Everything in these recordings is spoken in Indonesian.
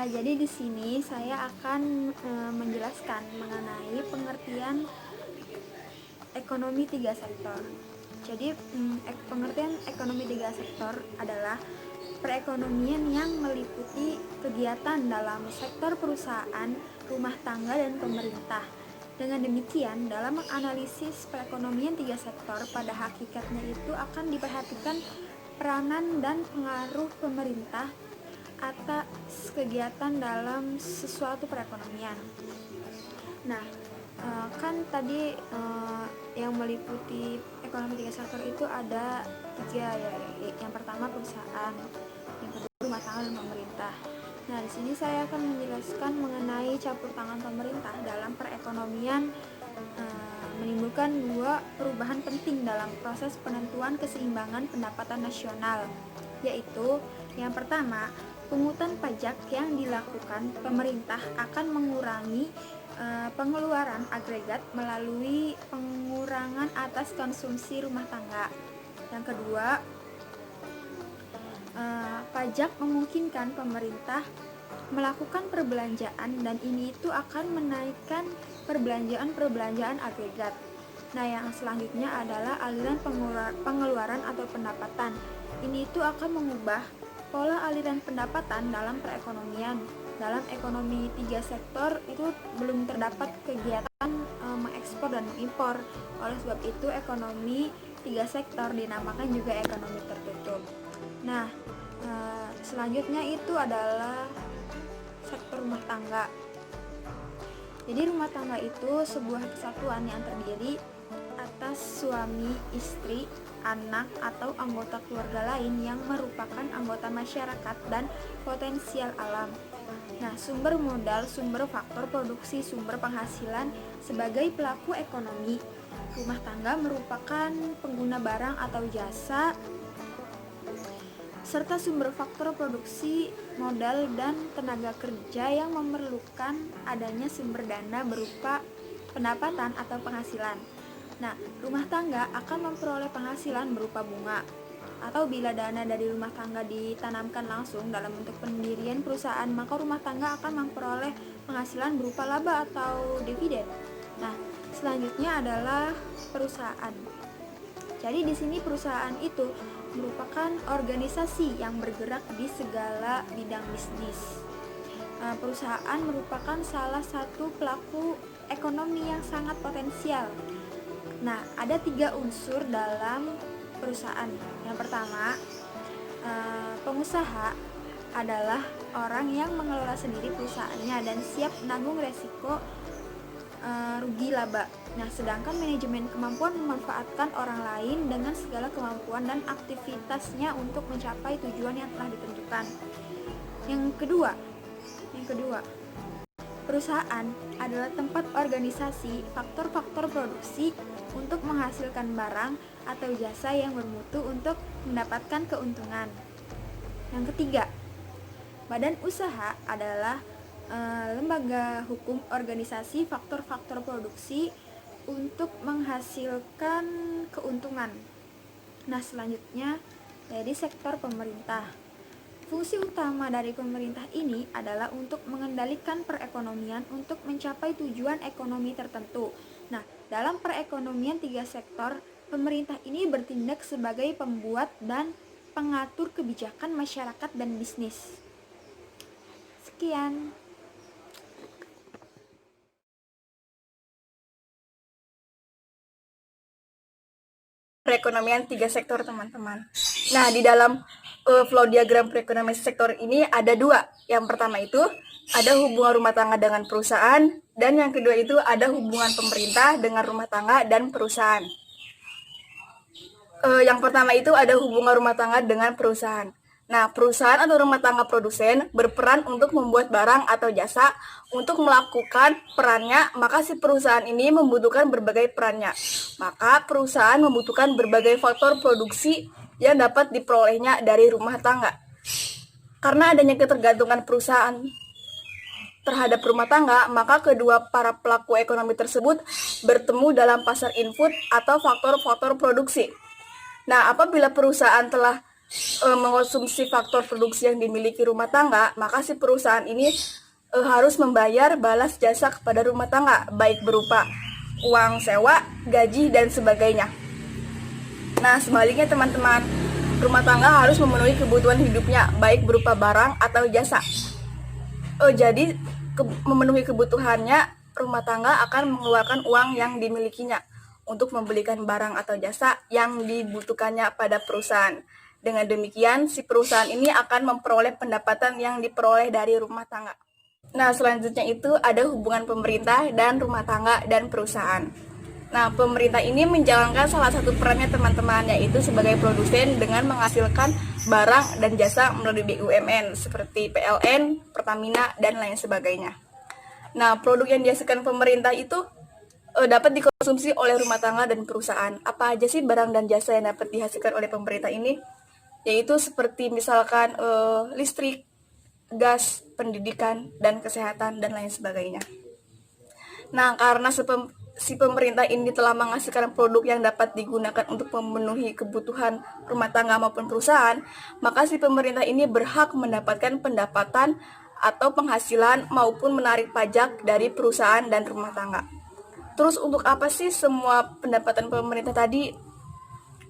Ya, jadi di sini saya akan menjelaskan mengenai pengertian ekonomi tiga sektor. Jadi, pengertian ekonomi tiga sektor adalah perekonomian yang meliputi kegiatan dalam sektor perusahaan, rumah tangga, dan pemerintah. Dengan demikian, dalam menganalisis perekonomian tiga sektor, pada hakikatnya itu akan diperhatikan peranan dan pengaruh pemerintah atas kegiatan dalam sesuatu perekonomian. Nah, kan tadi yang meliputi ekonomi tiga sektor itu ada tiga ya. Yang pertama perusahaan, yang kedua rumah tangga dan pemerintah. Nah, di sini saya akan menjelaskan mengenai campur tangan pemerintah dalam perekonomian menimbulkan dua perubahan penting dalam proses penentuan keseimbangan pendapatan nasional, yaitu yang pertama, pungutan pajak yang dilakukan pemerintah akan mengurangi pengeluaran agregat melalui pengurangan atas konsumsi rumah tangga. Yang kedua, pajak memungkinkan pemerintah melakukan perbelanjaan dan ini itu akan menaikkan perbelanjaan agregat. Nah, yang selanjutnya adalah aliran pengeluaran atau pendapatan. Ini itu akan mengubah pola aliran pendapatan dalam perekonomian. Dalam ekonomi tiga sektor itu belum terdapat kegiatan mengekspor dan mengimpor. Oleh sebab itu ekonomi tiga sektor dinamakan juga ekonomi tertutup. Nah, selanjutnya itu adalah sektor rumah tangga. Jadi rumah tangga itu sebuah kesatuan yang terdiri atas suami, istri, anak, atau anggota keluarga lain yang merupakan anggota masyarakat dan potensial alam. Nah, sumber modal, sumber faktor produksi, sumber penghasilan sebagai pelaku ekonomi. Rumah tangga merupakan pengguna barang atau jasa serta sumber faktor produksi, modal, dan tenaga kerja yang memerlukan adanya sumber dana berupa pendapatan atau penghasilan. Nah, rumah tangga akan memperoleh penghasilan berupa bunga, atau bila dana dari rumah tangga ditanamkan langsung dalam bentuk pendirian perusahaan, maka rumah tangga akan memperoleh penghasilan berupa laba atau dividen. Nah, selanjutnya adalah perusahaan. Jadi di sini perusahaan itu merupakan organisasi yang bergerak di segala bidang bisnis. Perusahaan merupakan salah satu pelaku ekonomi yang sangat potensial. Nah, ada 3 unsur dalam perusahaan. Yang pertama, pengusaha adalah orang yang mengelola sendiri perusahaannya dan siap menanggung resiko rugi laba. Nah, sedangkan manajemen kemampuan memanfaatkan orang lain dengan segala kemampuan dan aktivitasnya untuk mencapai tujuan yang telah ditentukan. Yang kedua, perusahaan adalah tempat organisasi faktor-faktor produksi untuk menghasilkan barang atau jasa yang bermutu untuk mendapatkan keuntungan. Yang ketiga, badan usaha adalah lembaga hukum organisasi faktor-faktor produksi untuk menghasilkan keuntungan. Nah, selanjutnya dari sektor pemerintah. Fungsi utama dari pemerintah ini adalah untuk mengendalikan perekonomian untuk mencapai tujuan ekonomi tertentu. Nah, dalam perekonomian tiga sektor, pemerintah ini bertindak sebagai pembuat dan pengatur kebijakan masyarakat dan bisnis. Sekian. Perekonomian tiga sektor, teman-teman. Nah, di dalam flow diagram perekonomian sektor ini ada 2. Yang pertama itu ada hubungan rumah tangga dengan perusahaan, dan yang kedua itu ada hubungan pemerintah dengan rumah tangga dan perusahaan. Yang pertama itu ada hubungan rumah tangga dengan perusahaan. Nah, perusahaan atau rumah tangga produsen berperan untuk membuat barang atau jasa. Untuk melakukan perannya, maka si perusahaan ini membutuhkan berbagai perannya. Maka perusahaan membutuhkan berbagai faktor produksi yang dapat diperolehnya dari rumah tangga. Karena adanya ketergantungan perusahaan terhadap rumah tangga, maka kedua para pelaku ekonomi tersebut bertemu dalam pasar input atau faktor-faktor produksi. Nah, apabila perusahaan telah mengonsumsi faktor produksi yang dimiliki rumah tangga, maka si perusahaan ini harus membayar balas jasa kepada rumah tangga, baik berupa uang sewa, gaji, dan sebagainya. Nah, sebaliknya teman-teman, rumah tangga harus memenuhi kebutuhan hidupnya, baik berupa barang atau jasa. Jadi, memenuhi kebutuhannya, rumah tangga akan mengeluarkan uang yang dimilikinya untuk membelikan barang atau jasa yang dibutuhkannya pada perusahaan. Dengan demikian, si perusahaan ini akan memperoleh pendapatan yang diperoleh dari rumah tangga. Nah, selanjutnya itu ada hubungan pemerintah dan rumah tangga dan perusahaan. Nah, pemerintah ini menjalankan salah satu perannya teman-teman, yaitu sebagai produsen dengan menghasilkan barang dan jasa melalui BUMN seperti PLN, Pertamina, dan lain sebagainya. Nah, produk yang dihasilkan pemerintah itu dapat dikonsumsi oleh rumah tangga dan perusahaan. Apa aja sih barang dan jasa yang dapat dihasilkan oleh pemerintah ini? Yaitu seperti misalkan listrik, gas, pendidikan, dan kesehatan, dan lain sebagainya. Nah, karena si pemerintah ini telah menghasilkan produk yang dapat digunakan untuk memenuhi kebutuhan rumah tangga maupun perusahaan, maka si pemerintah ini berhak mendapatkan pendapatan atau penghasilan maupun menarik pajak dari perusahaan dan rumah tangga. Terus untuk apa sih semua pendapatan pemerintah tadi?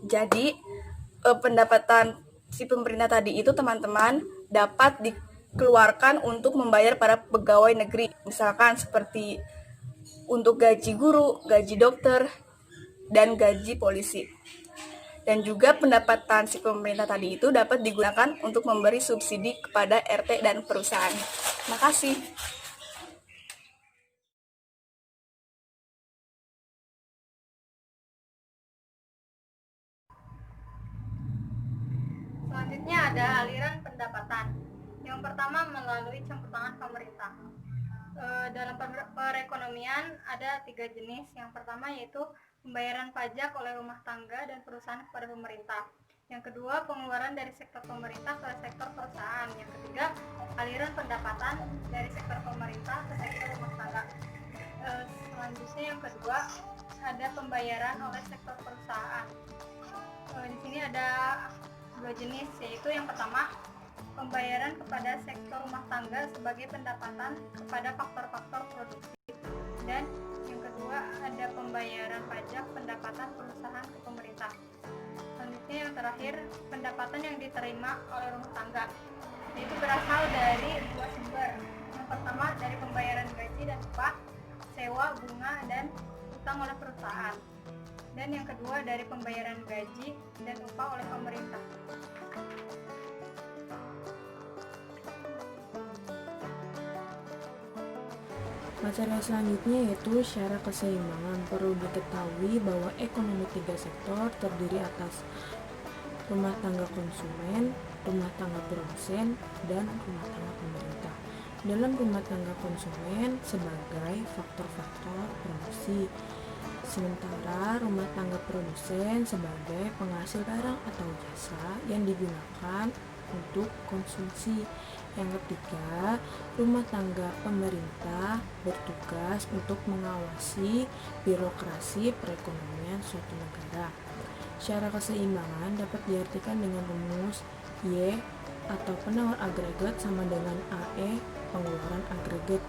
Jadi, pendapatan si pemerintah tadi itu teman-teman dapat dikeluarkan untuk membayar para pegawai negeri, misalkan seperti untuk gaji guru, gaji dokter, dan gaji polisi. Dan juga pendapatan si pemerintah tadi itu dapat digunakan untuk memberi subsidi kepada RT dan perusahaan. Makasih. Selanjutnya ada aliran pendapatan. Yang pertama melalui campur tangan pemerintah. Dalam perekonomian ada 3 jenis. Yang pertama yaitu pembayaran pajak oleh rumah tangga dan perusahaan kepada pemerintah. Yang kedua, pengeluaran dari sektor pemerintah ke sektor perusahaan. Yang ketiga, aliran pendapatan dari sektor pemerintah ke sektor rumah tangga. Selanjutnya yang kedua, ada pembayaran oleh sektor perusahaan. Di sini ada 2 jenis, yaitu yang pertama pembayaran kepada sektor rumah tangga sebagai pendapatan kepada faktor-faktor produksi, dan yang kedua ada pembayaran pajak pendapatan perusahaan ke pemerintah. Selanjutnya yang terakhir, pendapatan yang diterima oleh rumah tangga, yaitu berasal dari 2 sumber. Yang pertama dari pembayaran gaji dan upah, sewa, bunga, dan utang oleh perusahaan. Dan yang kedua dari pembayaran gaji dan upah oleh pemerintah. Materi selanjutnya yaitu syarat keseimbangan. Perlu diketahui bahwa ekonomi 3 sektor terdiri atas rumah tangga konsumen, rumah tangga produsen, dan rumah tangga pemerintah. Dalam rumah tangga konsumen sebagai faktor-faktor produksi, sementara rumah tangga produsen sebagai penghasil barang atau jasa yang digunakan untuk konsumsi. Yang ketiga, rumah tangga pemerintah bertugas untuk mengawasi birokrasi perekonomian suatu negara. Syarat keseimbangan dapat diartikan dengan rumus Y atau penawar agregat sama dengan AE pengeluaran agregat,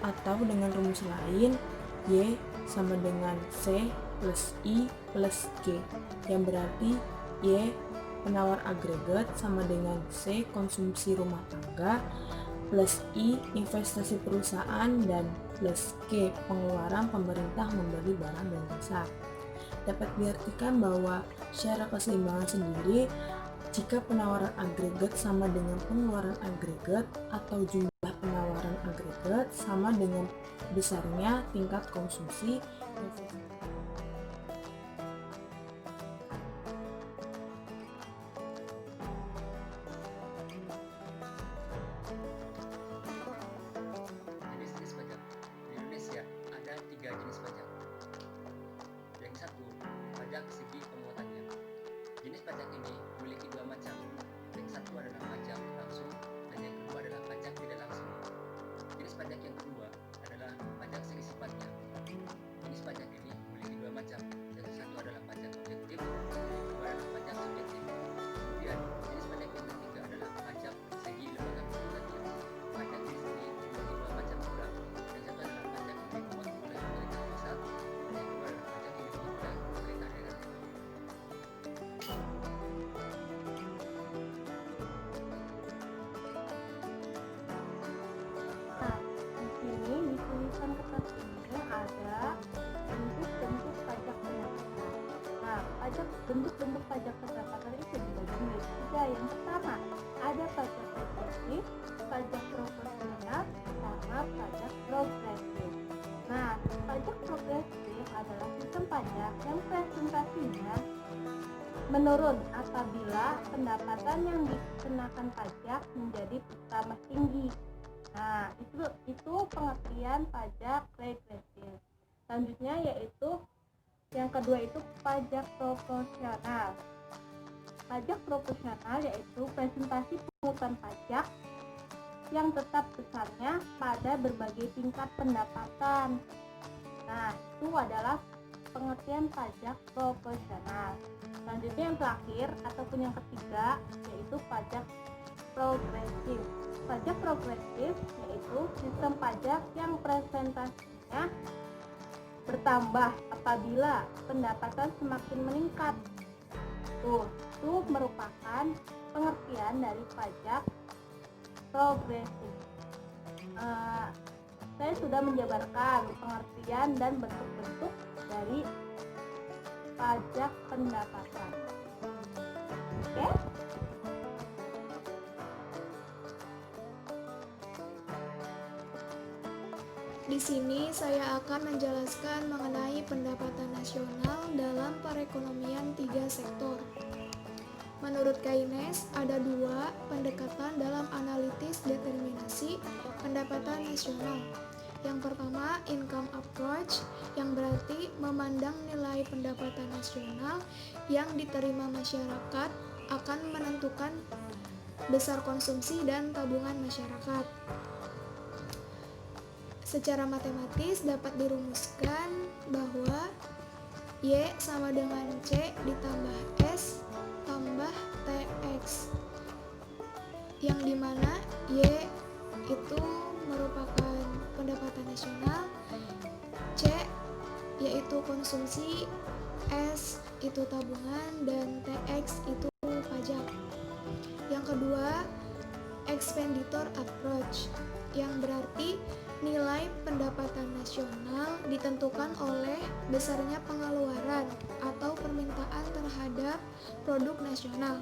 atau dengan rumus lain Y sama dengan C plus I plus G, yang berarti Y penawar agregat sama dengan C konsumsi rumah tangga plus I investasi perusahaan dan plus G pengeluaran pemerintah membeli barang dan jasa. Dapat diartikan bahwa syarat keseimbangan sendiri jika penawaran agregat sama dengan pengeluaran agregat atau jumlah penawaran agregat sama dengan besarnya tingkat konsumsi Jenis-jenis pajak. Di Indonesia ada 3 jenis pajak. Yang satu, pajak segi pemungutannya. Jenis pajak ini memiliki 2 macam. Yang satu adalah pajak langsung dan yang kedua adalah pajak tidak langsung. Jenis pajak yang kedua adalah pajak segi sifatnya. Jenis pajak ini memiliki 2 macam. Yang satu adalah pajak objektif, yang kedua adalah pajak subjektif. Kemudian ketat ini ada bentuk-bentuk pajak pendapatan. Nah, bentuk-bentuk pajak pendapatan itu dibagi menjadi 3. Yang pertama, ada pajak regresif, pajak proporsional, sama pajak progresif. Nah, pajak progresif adalah sistem pajak yang presentasinya menurun apabila pendapatan yang dikenakan pajak menjadi tambah tinggi. Nah, itu pengertian pajak regresif. Selanjutnya yaitu yang kedua itu pajak proporsional. Pajak proporsional yaitu presentasi pungutan pajak yang tetap besarnya pada berbagai tingkat pendapatan. Nah, itu adalah pengertian pajak proporsional. Selanjutnya yang terakhir ataupun yang ketiga yaitu pajak progresif. Pajak progresif yaitu sistem pajak yang presentasinya bertambah apabila pendapatan semakin meningkat. Itu merupakan pengertian dari pajak progresif. Saya sudah menjabarkan pengertian dan bentuk-bentuk dari pajak pendapatan. Oke? Di sini saya akan menjelaskan mengenai pendapatan nasional dalam perekonomian 3 sektor. Menurut Keynes, ada 2 pendekatan dalam analisis determinasi pendapatan nasional. Yang pertama, income approach, yang berarti memandang nilai pendapatan nasional yang diterima masyarakat akan menentukan besar konsumsi dan tabungan masyarakat. Secara matematis dapat dirumuskan bahwa Y sama dengan C ditambah S tambah TX, yang dimana Y itu merupakan pendapatan nasional, C yaitu konsumsi, S itu tabungan, dan TX itu pajak. Yang kedua, expenditure approach, yang berarti nilai pendapatan nasional ditentukan oleh besarnya pengeluaran atau permintaan terhadap produk nasional.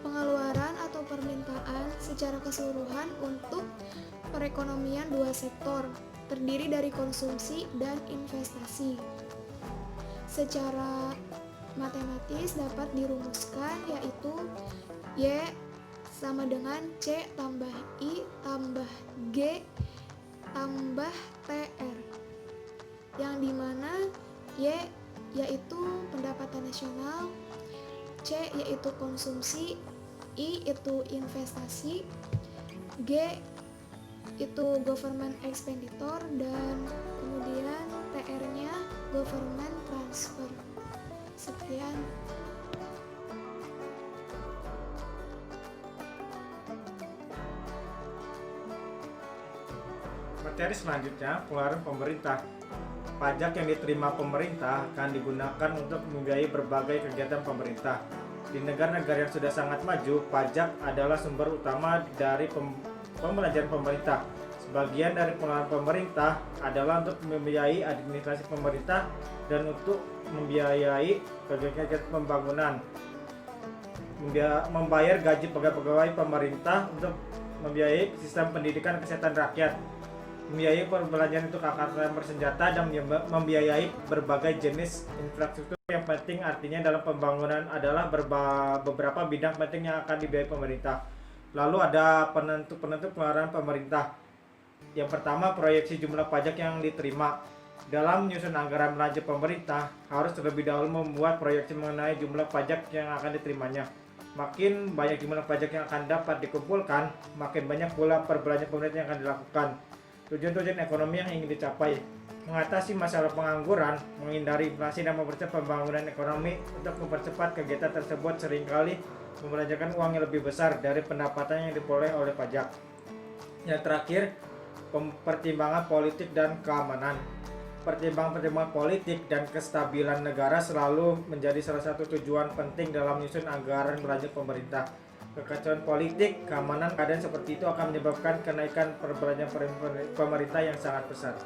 Pengeluaran atau permintaan secara keseluruhan untuk perekonomian 2 sektor terdiri dari konsumsi dan investasi. Secara matematis dapat dirumuskan yaitu Y sama dengan C tambah I tambah G tambah TR, yang dimana Y yaitu pendapatan nasional, C yaitu konsumsi, I itu investasi, G itu government expenditure, dan kemudian TR-nya government transfer. Sekian. Materi selanjutnya, pengeluaran pemerintah. Pajak yang diterima pemerintah akan digunakan untuk membiayai berbagai kegiatan pemerintah. Di negara-negara yang sudah sangat maju, pajak adalah sumber utama dari pembelanjaan pemerintah. Sebagian dari pengeluaran pemerintah adalah untuk membiayai administrasi pemerintah dan untuk membiayai kegiatan pembangunan, membayar gaji pegawai pemerintah, untuk membiayai sistem pendidikan kesehatan rakyat, membiayai perbelanjaan untuk angkatan bersenjata, dan membiayai berbagai jenis infrastruktur yang penting. Artinya dalam pembangunan adalah beberapa bidang penting yang akan dibiayai pemerintah. Lalu ada penentu pengeluaran pemerintah. Yang pertama, proyeksi jumlah pajak yang diterima. Dalam menyusun anggaran belanja pemerintah, harus terlebih dahulu membuat proyeksi mengenai jumlah pajak yang akan diterimanya. Makin banyak jumlah pajak yang akan dapat dikumpulkan, makin banyak pula perbelanjaan pemerintah yang akan dilakukan. Tujuan-tujuan ekonomi yang ingin dicapai: mengatasi masalah pengangguran, menghindari inflasi, dan mempercepat pembangunan ekonomi. Untuk mempercepat kegiatan tersebut seringkali membelanjakan uang yang lebih besar dari pendapatan yang diperoleh oleh pajak. Yang terakhir, pertimbangan politik dan keamanan. Pertimbangan politik dan kestabilan negara selalu menjadi salah satu tujuan penting dalam menyusun anggaran belanja pemerintah. Kekacauan politik, keamanan, keadaan seperti itu akan menyebabkan kenaikan perbelanjaan pemerintah yang sangat besar.